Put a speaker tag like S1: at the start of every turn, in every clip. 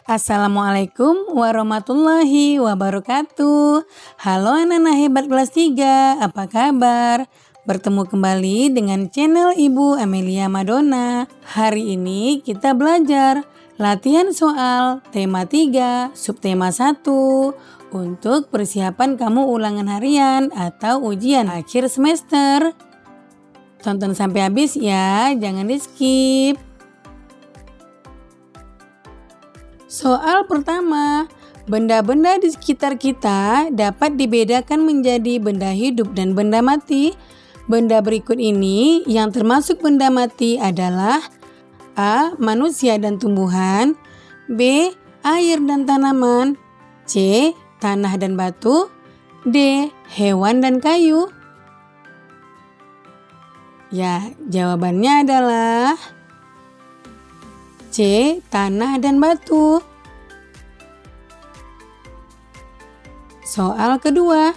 S1: Assalamualaikum warahmatullahi wabarakatuh. Halo anak-anak hebat kelas 3, apa kabar? Bertemu kembali dengan channel Ibu Amelia Madonna. Hari ini kita belajar latihan soal tema 3, subtema 1 untuk persiapan kamu ulangan harian atau ujian akhir semester. Tonton sampai habis ya, jangan di skip. Soal pertama, benda-benda di sekitar kita dapat dibedakan menjadi benda hidup dan benda mati. Benda berikut ini yang termasuk benda mati adalah A. Manusia dan tumbuhan, B. Air dan tanaman, C. Tanah dan batu, D. Hewan dan kayu. Ya, jawabannya adalah C. Tanah dan batu. Soal kedua,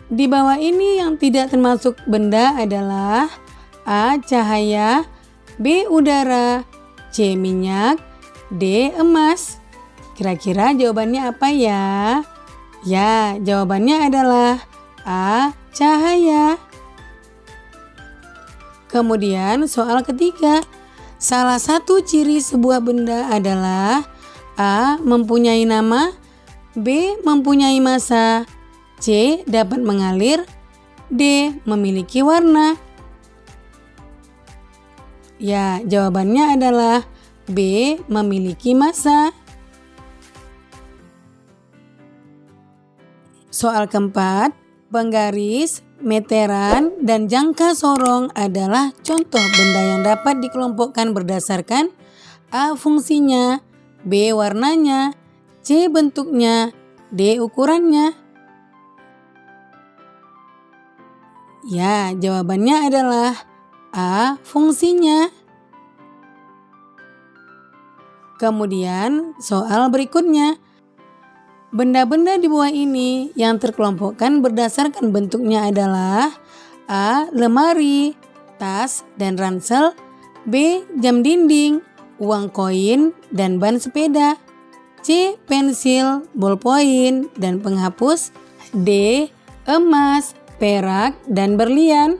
S1: di bawah ini yang tidak termasuk benda adalah A. Cahaya, B. Udara, C. Minyak, D. Emas. Kira-kira jawabannya apa ya? Ya, jawabannya adalah A. Cahaya. Kemudian soal ketiga, salah satu ciri sebuah benda adalah A. Mempunyai nama, B. Mempunyai massa, C. Dapat mengalir, D. Memiliki warna. Ya, jawabannya adalah B. Memiliki massa. Soal keempat, penggaris, meteran, dan jangka sorong adalah contoh benda yang dapat dikelompokkan berdasarkan A. Fungsinya, B. Warnanya, C. Bentuknya, D. Ukurannya. Ya, jawabannya adalah A. Fungsinya. Kemudian soal berikutnya, benda-benda di bawah ini yang terkelompokkan berdasarkan bentuknya adalah A. Lemari, tas, dan ransel, B. Jam dinding, uang koin, dan ban sepeda, C. Pensil, bolpoin, dan penghapus, D. Emas, perak, dan berlian.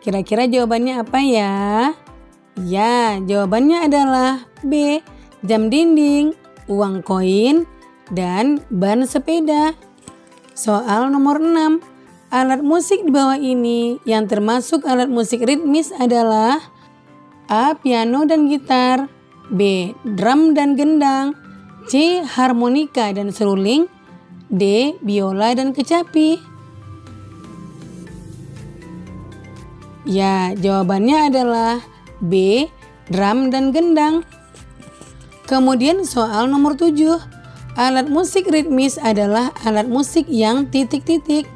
S1: Kira-kira jawabannya apa ya? Ya, jawabannya adalah B. Jam dinding, uang koin, dan ban sepeda. Soal nomor 6, alat musik di bawah ini yang termasuk alat musik ritmis adalah A. Piano dan gitar, B. Drum dan gendang, C. Harmonika dan seruling, D. Biola dan kecapi. Ya, jawabannya adalah B. Drum dan gendang. Kemudian soal nomor 7, alat musik ritmis adalah alat musik yang titik-titik.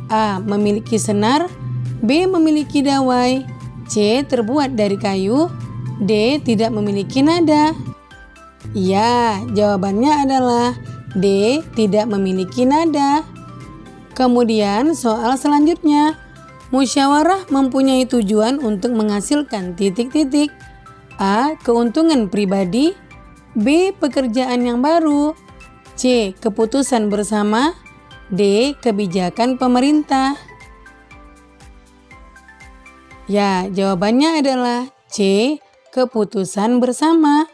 S1: A. Memiliki senar, B. Memiliki dawai, C. Terbuat dari kayu, D. Tidak memiliki nada. Ya, jawabannya adalah D. Tidak memiliki nada. Kemudian soal selanjutnya, musyawarah mempunyai tujuan untuk menghasilkan titik-titik. A. Keuntungan pribadi, B. Pekerjaan yang baru, C. Keputusan bersama, D. Kebijakan pemerintah. Ya, jawabannya adalah C. Keputusan bersama.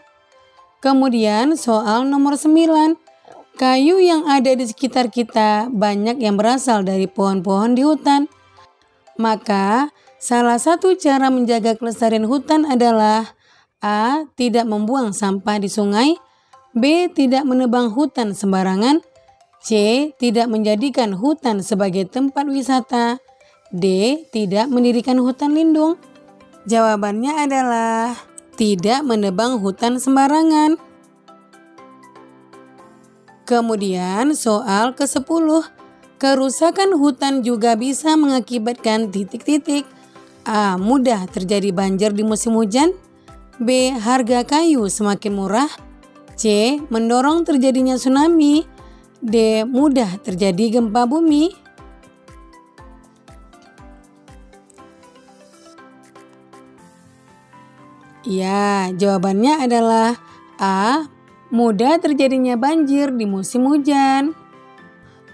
S1: Kemudian soal nomor 9, kayu yang ada di sekitar kita banyak yang berasal dari pohon-pohon di hutan. Maka salah satu cara menjaga kelestarian hutan adalah A. Tidak membuang sampah di sungai, B. Tidak menebang hutan sembarangan, C. Tidak menjadikan hutan sebagai tempat wisata, D. Tidak mendirikan hutan lindung. Jawabannya adalah tidak menebang hutan sembarangan. Kemudian soal ke-10, kerusakan hutan juga bisa mengakibatkan titik-titik. A. Mudah terjadi banjir di musim hujan, B. Harga kayu semakin murah, C. Mendorong terjadinya tsunami, D. Mudah terjadi gempa bumi. Ya, jawabannya adalah A. mudah terjadinya banjir di musim hujan.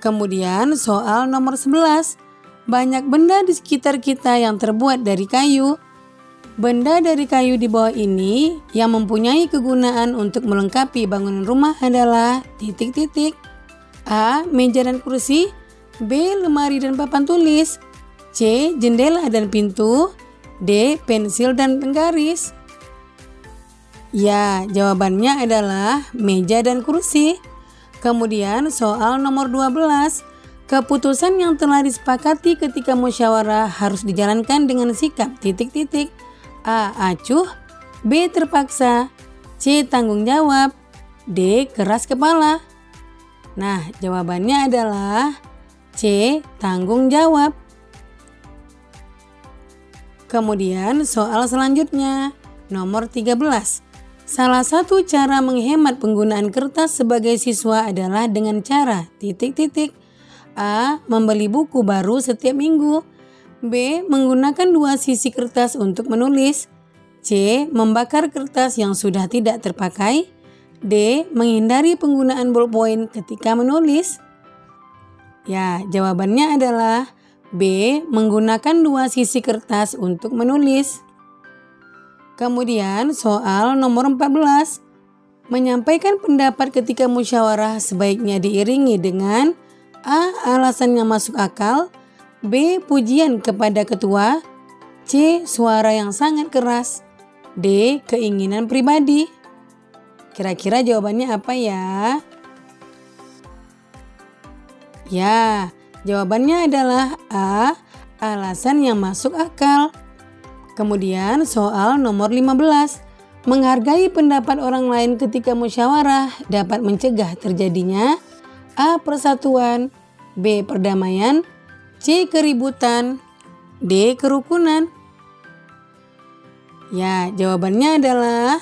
S1: Kemudian soal nomor 11. Banyak benda di sekitar kita yang terbuat dari kayu. Benda dari kayu di bawah ini yang mempunyai kegunaan untuk melengkapi bangunan rumah adalah titik-titik. A. Meja dan kursi. B. Lemari dan papan tulis. C. Jendela dan pintu. D. Pensil dan penggaris. Ya, jawabannya adalah meja dan kursi. Kemudian soal nomor 12. Keputusan yang telah disepakati ketika musyawarah harus dijalankan dengan sikap titik-titik. A. Acuh. B. Terpaksa. C. Tanggung jawab. D. Keras kepala. Nah, jawabannya adalah C. Tanggung jawab. Kemudian soal selanjutnya, nomor 13. Salah satu cara menghemat penggunaan kertas sebagai siswa adalah dengan cara titik-titik. A. Membeli buku baru setiap minggu. B. Menggunakan 2 sisi kertas untuk menulis. C. Membakar kertas yang sudah tidak terpakai. D. Menghindari penggunaan ballpoint ketika menulis. Ya, jawabannya adalah B. Menggunakan 2 sisi kertas untuk menulis. Kemudian soal nomor 14. Menyampaikan pendapat ketika musyawarah sebaiknya diiringi dengan A. Alasan yang masuk akal. B. Pujian kepada ketua. C. Suara yang sangat keras. D. Keinginan pribadi. Kira-kira jawabannya apa ya? Ya, jawabannya adalah A. Alasan yang masuk akal. Kemudian soal nomor 15. Menghargai pendapat orang lain ketika musyawarah dapat mencegah terjadinya A. Persatuan. B. Perdamaian. C. Keributan. D. Kerukunan. Ya, jawabannya adalah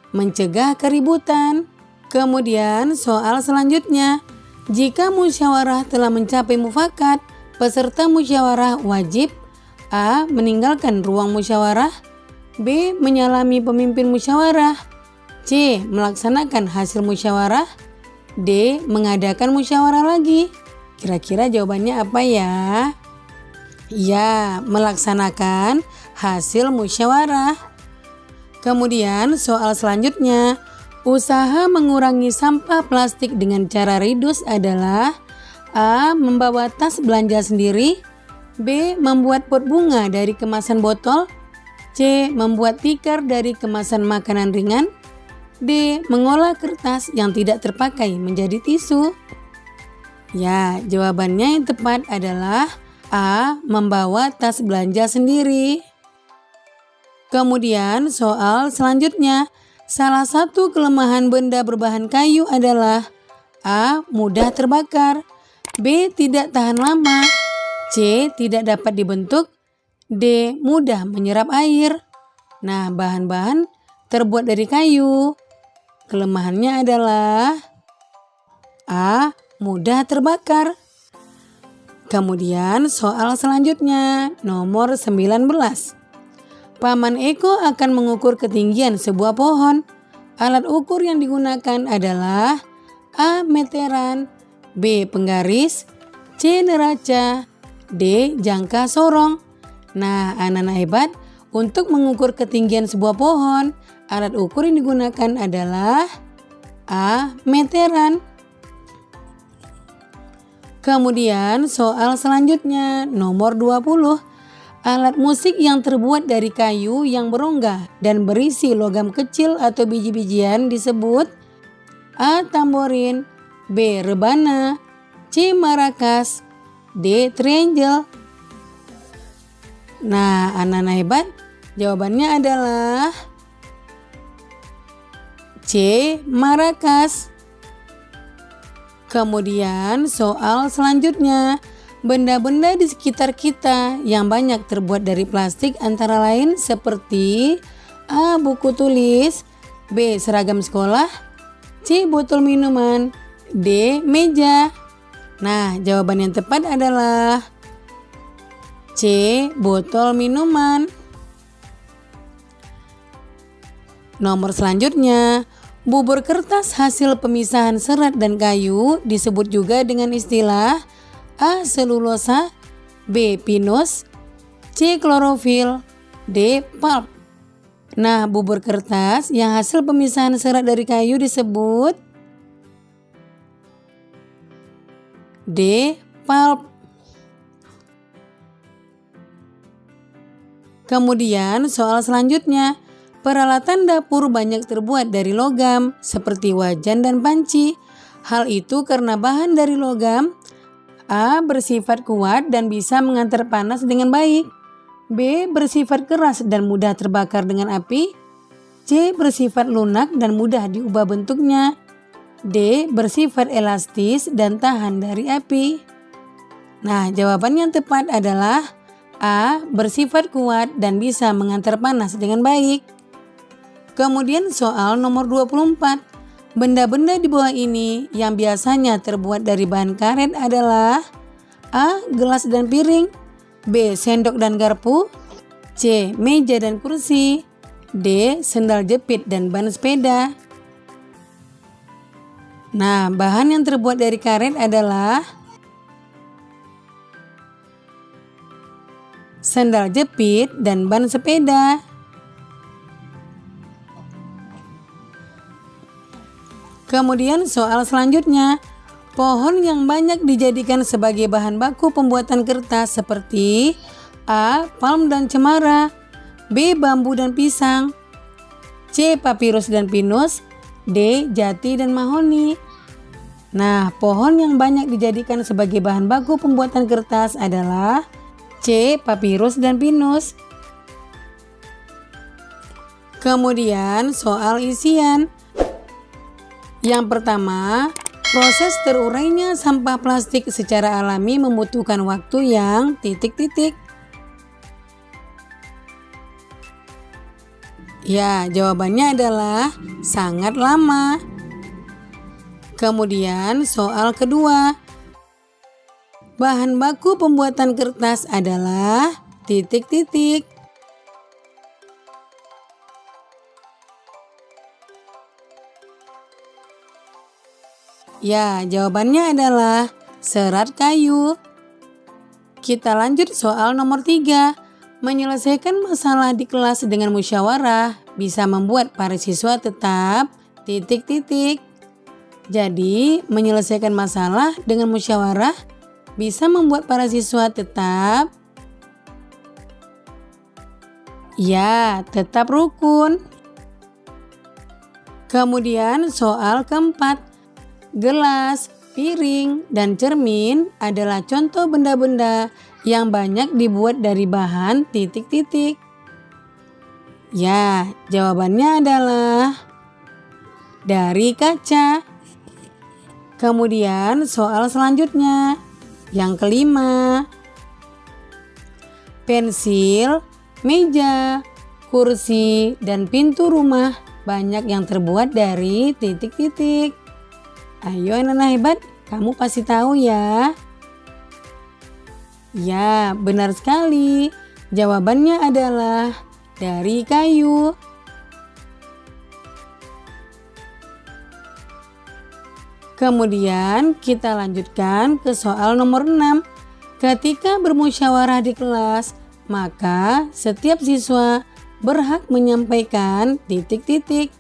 S1: mencegah keributan. Kemudian soal selanjutnya. Jika musyawarah telah mencapai mufakat, peserta musyawarah wajib A. Meninggalkan ruang musyawarah. B. Menyalami pemimpin musyawarah. C. Melaksanakan hasil musyawarah. D. Mengadakan musyawarah lagi. Kira-kira jawabannya apa ya? Ya, melaksanakan hasil musyawarah. Kemudian soal selanjutnya. Usaha mengurangi sampah plastik dengan cara reduce adalah A. Membawa tas belanja sendiri. B. Membuat pot bunga dari kemasan botol. C. Membuat tikar dari kemasan makanan ringan. D. Mengolah kertas yang tidak terpakai menjadi tisu. Ya, jawabannya yang tepat adalah A. Membawa tas belanja sendiri. Kemudian soal selanjutnya. Salah satu kelemahan benda berbahan kayu adalah A. Mudah terbakar. B. Tidak tahan lama. C. Tidak dapat dibentuk. D. Mudah menyerap air. Nah, bahan-bahan terbuat dari kayu. Kelemahannya adalah A. Mudah terbakar. Kemudian soal selanjutnya, nomor 19. Paman Eko akan mengukur ketinggian sebuah pohon. Alat ukur yang digunakan adalah A. Meteran. B. Penggaris. C. Neraca. D. Jangka sorong. Nah, anak-anak hebat, untuk mengukur ketinggian sebuah pohon, alat ukur yang digunakan adalah A. Meteran. Kemudian soal selanjutnya, nomor 20. Alat musik yang terbuat dari kayu yang berongga dan berisi logam kecil atau biji-bijian disebut A. Tamborin. B. Rebana. C. Marakas. D. Triangle. Nah, anak-anak hebat, jawabannya adalah C. Marakas. Kemudian soal selanjutnya, benda-benda di sekitar kita yang banyak terbuat dari plastik antara lain seperti A. Buku tulis. B. Seragam sekolah. C. Botol minuman. D. Meja. Nah, jawaban yang tepat adalah C. Botol minuman. Nomor selanjutnya, Bubur kertas hasil pemisahan serat dan kayu disebut juga dengan istilah A. selulosa, B. pinus, C. klorofil, D. pulp. Nah, bubur kertas yang hasil pemisahan serat dari kayu disebut D. pulp. Kemudian soal selanjutnya, peralatan dapur banyak terbuat dari logam seperti wajan dan panci. Hal itu karena bahan dari logam A. bersifat kuat dan bisa mengantar panas dengan baik, B. bersifat keras dan mudah terbakar dengan api, C. bersifat lunak dan mudah diubah bentuknya, D. bersifat elastis dan tahan dari api. Nah, jawaban yang tepat adalah A. bersifat kuat dan bisa mengantar panas dengan baik. Kemudian soal nomor 24. Benda-benda di bawah ini yang biasanya terbuat dari bahan karet adalah A. gelas dan piring, B. sendok dan garpu, C. meja dan kursi, D. sendal jepit dan ban sepeda. Nah, bahan yang terbuat dari karet adalah sendal jepit dan ban sepeda. Kemudian soal selanjutnya, pohon yang banyak dijadikan sebagai bahan baku pembuatan kertas seperti A. palm dan cemara, B. bambu dan pisang, C. papirus dan pinus, D. jati dan mahoni. Nah, pohon yang banyak dijadikan sebagai bahan baku pembuatan kertas adalah C. papirus dan pinus. Kemudian soal isian. Yang pertama, proses terurainya sampah plastik secara alami membutuhkan waktu yang titik-titik. Ya, jawabannya adalah sangat lama. Kemudian soal kedua, bahan baku pembuatan kertas adalah titik-titik. Ya, jawabannya adalah serat kayu. Kita lanjut soal nomor 3. Menyelesaikan masalah di kelas dengan musyawarah bisa membuat para siswa tetap titik-titik. Jadi, menyelesaikan masalah dengan musyawarah bisa membuat para siswa tetap tetap rukun. Kemudian soal keempat, gelas, piring, dan cermin adalah contoh benda-benda yang banyak dibuat dari bahan titik-titik. Ya, jawabannya adalah dari kaca. Kemudian soal selanjutnya, yang kelima, pensil, meja, kursi, dan pintu rumah banyak yang terbuat dari titik-titik. Ayo anak-anak hebat, kamu pasti tahu ya. Ya, benar sekali. Jawabannya adalah dari kayu. Kemudian kita lanjutkan ke soal nomor 6. Ketika bermusyawarah di kelas, maka setiap siswa berhak menyampaikan titik-titik.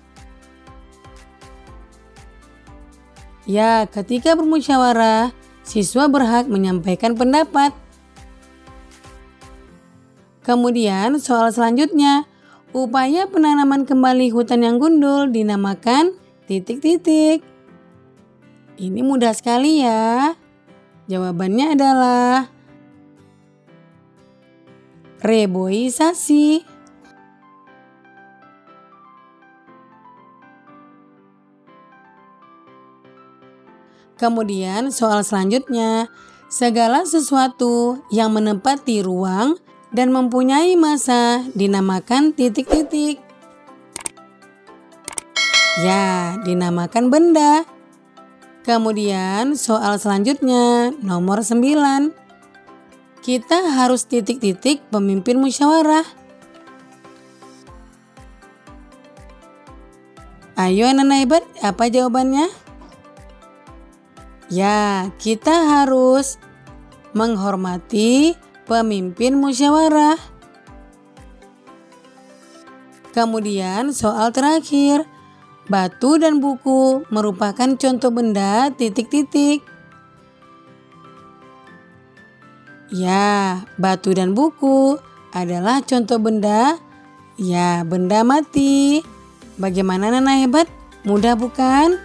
S1: Ya, ketika bermusyawarah, siswa berhak menyampaikan pendapat. Kemudian soal selanjutnya, upaya penanaman kembali hutan yang gundul dinamakan titik-titik. Ini mudah sekali ya. Jawabannya adalah reboisasi. Kemudian soal selanjutnya, segala sesuatu yang menempati ruang dan mempunyai massa dinamakan titik-titik. Ya, dinamakan benda. Kemudian soal selanjutnya nomor 9. Kita harus titik-titik pemimpin musyawarah. Ayo anak-anak hebat, apa jawabannya? Ya, kita harus menghormati pemimpin musyawarah. Kemudian soal terakhir, batu dan buku merupakan contoh benda titik-titik. Ya, batu dan buku adalah contoh benda, ya benda mati. Bagaimana anak hebat? Mudah bukan?